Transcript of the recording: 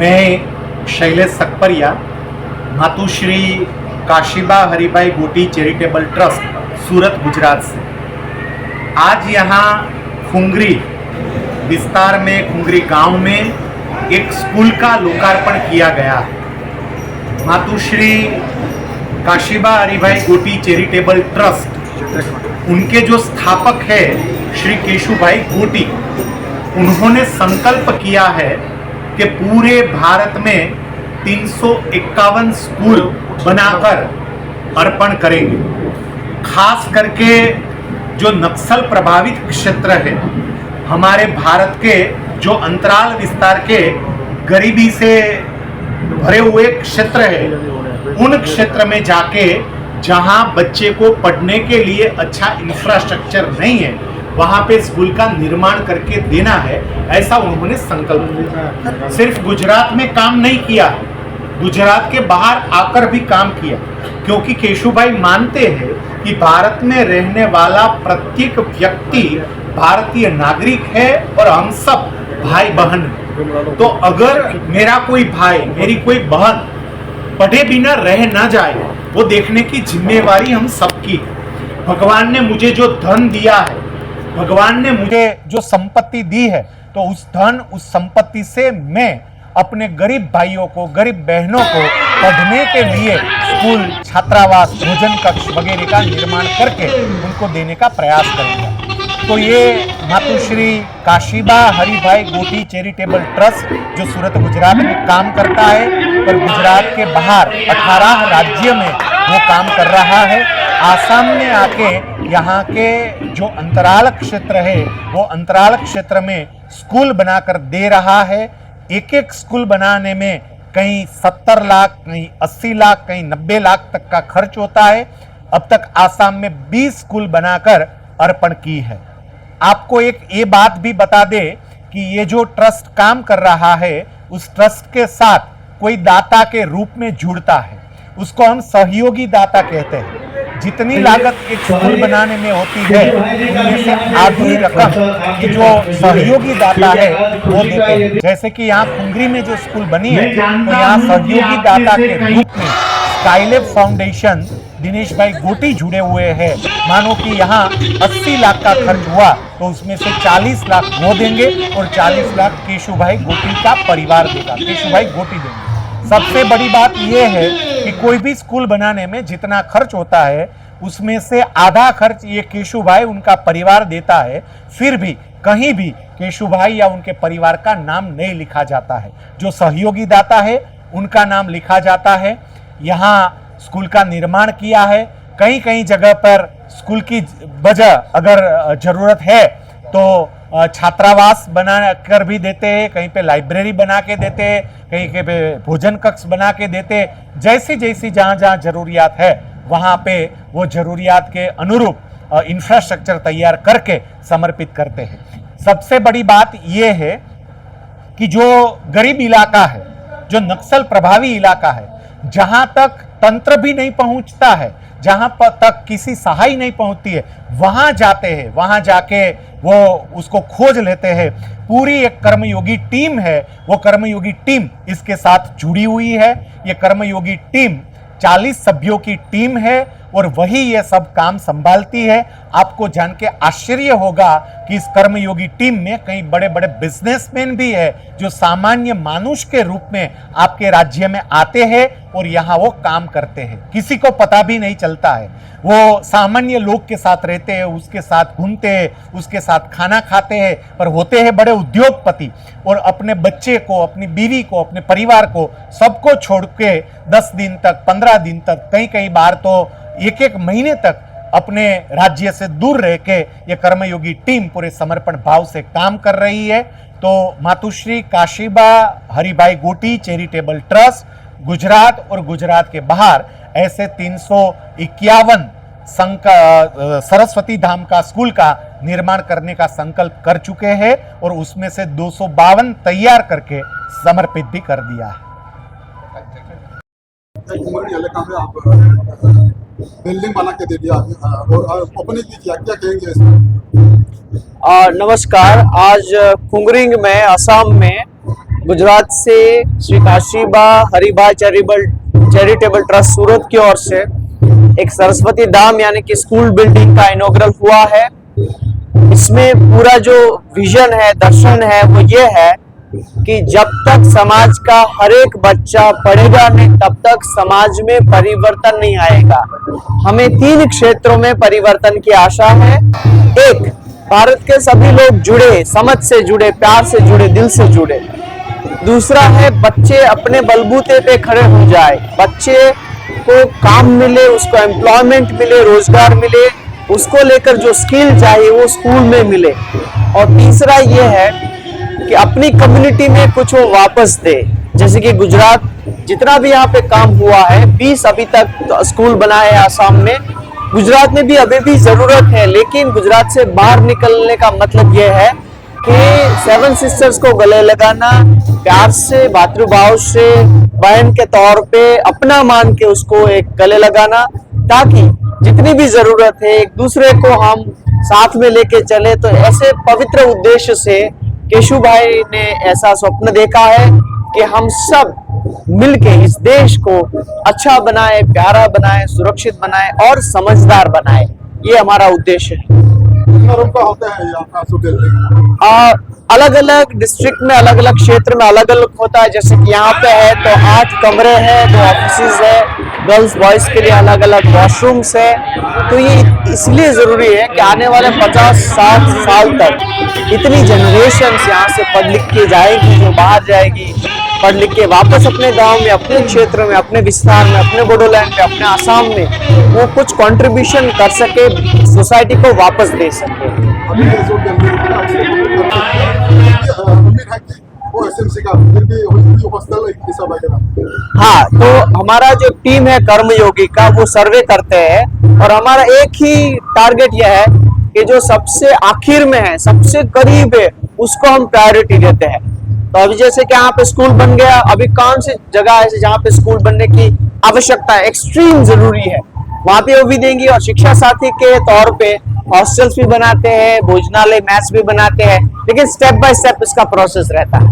मैं शैलेश सकपरिया, मातुश्री काशीबा हरिभाई गोटी charitable trust Surat Gujarat से आज यहाँ खुंगरी विस्तार में खुंगरी गांव में एक स्कूल का लोकार्पण किया गया है। मातुश्री काशीबा हरिभाई गोटी चैरिटेबल ट्रस्ट उनके जो स्थापक है श्री केशुभाई गोटी, उन्होंने संकल्प किया है कि पूरे भारत में 351 स्कूल बनाकर अर्पण करेंगे। खास करके जो नक्सल प्रभावित क्षेत्र है, हमारे भारत के जो अंतराल विस्तार के गरीबी से भरे हुए क्षेत्र है, उन क्षेत्र में जाके जहां बच्चे को पढ़ने के लिए अच्छा इंफ्रास्ट्रक्चर नहीं है, वहाँ पे स्कूल का निर्माण करके देना है, ऐसा उन्होंने संकल्प लिया। सिर्फ गुजरात में काम नहीं किया, गुजरात के बाहर आकर भी काम किया, क्योंकि केशुभाई मानते हैं कि भारत में रहने वाला प्रत्येक व्यक्ति भारतीय नागरिक है और हम सब भाई बहन हैं। तो अगर मेरा कोई भाई, मेरी कोई बहन पढ़े बिना रह ना जाए, वो देखने की जिम्मेवारी हम सबकी है। भगवान ने मुझे जो धन दिया है, भगवान ने मुझे जो संपत्ति दी है, तो उस धन उस संपत्ति से मैं अपने गरीब भाइयों को, गरीब बहनों को पढ़ने के लिए स्कूल, छात्रावास, भोजन कक्ष वगैरह का निर्माण करके उनको देने का प्रयास करूंगा। तो ये मातुश्री काशीबा हरिभाई गोटी चैरिटेबल ट्रस्ट जो सूरत गुजरात में काम करता है, पर गुजरात के बाहर 18 राज्य में वो काम कर रहा है। आसाम में आके यहाँ के जो अंतराल क्षेत्र है, वो अंतराल क्षेत्र में स्कूल बनाकर दे रहा है। एक एक स्कूल बनाने में कहीं 70 लाख, कहीं 80 लाख, कहीं 90 लाख तक का खर्च होता है। अब तक आसाम में 20 स्कूल बनाकर अर्पण की है। आपको एक ये बात भी बता दे कि ये जो ट्रस्ट काम कर रहा है, उस ट्रस्ट के साथ कोई दाता के रूप में जुड़ता है, उसको हम सहयोगी दाता कहते हैं। जितनी लागत एक स्कूल बनाने में होती है, उनमें से आधी रकम की जो सहयोगी दाता है वो देते हैं। जैसे कि यहाँ खुंगरी में जो स्कूल बनी है, तो यहाँ सहयोगी दाता के रूप में स्काईलैब फाउंडेशन दिनेश भाई गोटी जुड़े हुए हैं। मानो कि यहाँ 80 लाख का खर्च हुआ, तो उसमें से 40 लाख वो देंगे और 40 लाख केशुभाई गोटी का परिवार देगा, केशुभाई गोटी देंगे। सबसे बड़ी बात यह है कि कोई भी स्कूल बनाने में जितना खर्च होता है, उसमें से आधा खर्च ये केशुभाई उनका परिवार देता है। फिर भी कहीं भी केशुभाई या उनके परिवार का नाम नहीं लिखा जाता है, जो सहयोगी दाता है उनका नाम लिखा जाता है। यहाँ स्कूल का निर्माण किया है। कहीं कहीं जगह पर स्कूल की वजह अगर जरूरत है तो छात्रावास बना कर भी देते हैं, कहीं पे लाइब्रेरी बना के देते हैं, कहीं पे भोजन कक्ष बना के देते हैं। जैसी जैसी जहाँ जहाँ जरूरियात है, वहाँ पे वो जरूरियात के अनुरूप इंफ्रास्ट्रक्चर तैयार करके समर्पित करते हैं। सबसे बड़ी बात ये है कि जो गरीब इलाका है, जो नक्सल प्रभावी इलाका है, जहाँ तक तंत्र भी नहीं पहुँचता है, जहाँ तक किसी सहाय नहीं पहुँचती है, वहाँ जाते हैं। वहाँ जाके वो उसको खोज लेते हैं। पूरी एक कर्मयोगी टीम है, वो कर्मयोगी टीम इसके साथ जुड़ी हुई है। ये कर्मयोगी टीम 40 सभ्यों की टीम है और वही ये सब काम संभालती है। आपको जान के आश्चर्य होगा कि इस कर्मयोगी टीम में कई बड़े बड़े बिजनेसमैन भी है, जो सामान्य मानुष के रूप में आपके राज्य में आते हैं और यहाँ वो काम करते हैं। किसी को पता भी नहीं चलता है। वो सामान्य लोग के साथ रहते हैं, उसके साथ घूमते हैं, उसके साथ खाना खाते हैं, पर होते हैं बड़े उद्योगपति। और अपने बच्चे को, अपनी बीवी को, अपने परिवार को सबको छोड़ के 10 दिन तक, 15 दिन तक, कई कई बार तो एक महीने तक अपने राज्य से दूर रह के ये कर्मयोगी टीम पूरे समर्पण भाव से काम कर रही है। तो मातुश्री काशीबा हरिभाई गोटी चैरिटेबल ट्रस्ट गुजरात और गुजरात के बाहर ऐसे 351 सरस्वती धाम का स्कूल का निर्माण करने का संकल्प कर चुके हैं और उसमें से 252 तैयार करके समर्पित भी कर दिया है। बिल्डिंग बना के दे दिया और ओपनिंग भी किया, क्या कहेंगे इसमें? नमस्कार। आज खुंगरिंग में, असम में गुजरात से श्री काशीबा हरिभाई चैरिटेबल ट्रस्ट सूरत की ओर से एक सरस्वती धाम यानी कि स्कूल बिल्डिंग का इनॉग्रल हुआ है। इसमें पूरा जो विजन है, दर्शन है, वो ये है कि जब तक समाज का हर एक बच्चा पढ़ेगा नहीं तब तक समाज में परिवर्तन नहीं आएगा। हमें 3 क्षेत्रों में परिवर्तन की आशा है। एक, भारत के सभी लोग जुड़े, समझ से जुड़े, प्यार से जुड़े, दिल से जुड़े। दूसरा है बच्चे अपने बलबूते पे खड़े हो जाए, बच्चे को काम मिले, उसको एम्प्लॉयमेंट मिले, रोजगार मिले, उसको लेकर जो स्किल चाहिए वो स्कूल में मिले। और तीसरा ये है कि अपनी कम्युनिटी में कुछ वो वापस दे। जैसे कि गुजरात जितना भी यहाँ पे काम हुआ है, 20 अभी तक स्कूल बनाए आसाम में। गुजरात में भी अभी भी जरूरत है, लेकिन गुजरात से बाहर निकलने का मतलब ये है कि 7 सिस्टर्स को गले लगाना, प्यार से, भातृभाव से, बहन के तौर पे अपना मान के उसको एक गले लगाना, ताकि जितनी भी जरूरत है एक दूसरे को हम साथ में लेके चले। तो ऐसे पवित्र उद्देश्य से केशु भाई ने ऐसा स्वप्न देखा है कि हम सब मिलके इस देश को अच्छा बनाए, प्यारा बनाए, सुरक्षित बनाए और समझदार बनाए। ये हमारा उद्देश्य है। कितना रूम का होता है यहाँ का स्कूल बिल्डिंग? अलग अलग डिस्ट्रिक्ट में, अलग अलग क्षेत्र में अलग अलग होता है। जैसे कि यहाँ पे है तो 8 कमरे हैं, 2 ऑफिसेज है, गर्ल्स बॉयज के लिए अलग अलग वॉशरूम्स है। तो ये इसलिए जरूरी है कि आने वाले 50-60 साल तक इतनी जनरेशन यहाँ से पढ़ लिख के जाएगी, जो बाहर जाएगी, पढ़ लिख के वापस अपने गांव में, अपने क्षेत्र में, अपने विस्तार में, अपने बोडोलैंड में, अपने आसाम में वो कुछ कंट्रीब्यूशन कर सके, सोसाइटी को वापस दे सके। अभी ये जो बिल्डिंग उम्मीद है कि वो एसएमसी का फिर भी हॉस्टल हिस्सा वगैरह। हाँ, तो हमारा जो टीम है कर्मयोगी का, वो सर्वे करते हैं और हमारा एक ही टारगेट यह है कि जो सबसे आखिर में है, सबसे करीब है, उसको हम प्रायोरिटी देते हैं। तो अभी जैसे कि यहाँ पे स्कूल बन गया, अभी कौन सी जगह है जहाँ पे स्कूल बनने की आवश्यकता है, एक्सट्रीम जरूरी है, वहां पे वो भी देंगे। और शिक्षा साथी के तौर पे हॉस्टल्स भी बनाते हैं, भोजनालय, मैस भी बनाते हैं, लेकिन स्टेप बाय स्टेप इसका प्रोसेस रहता है।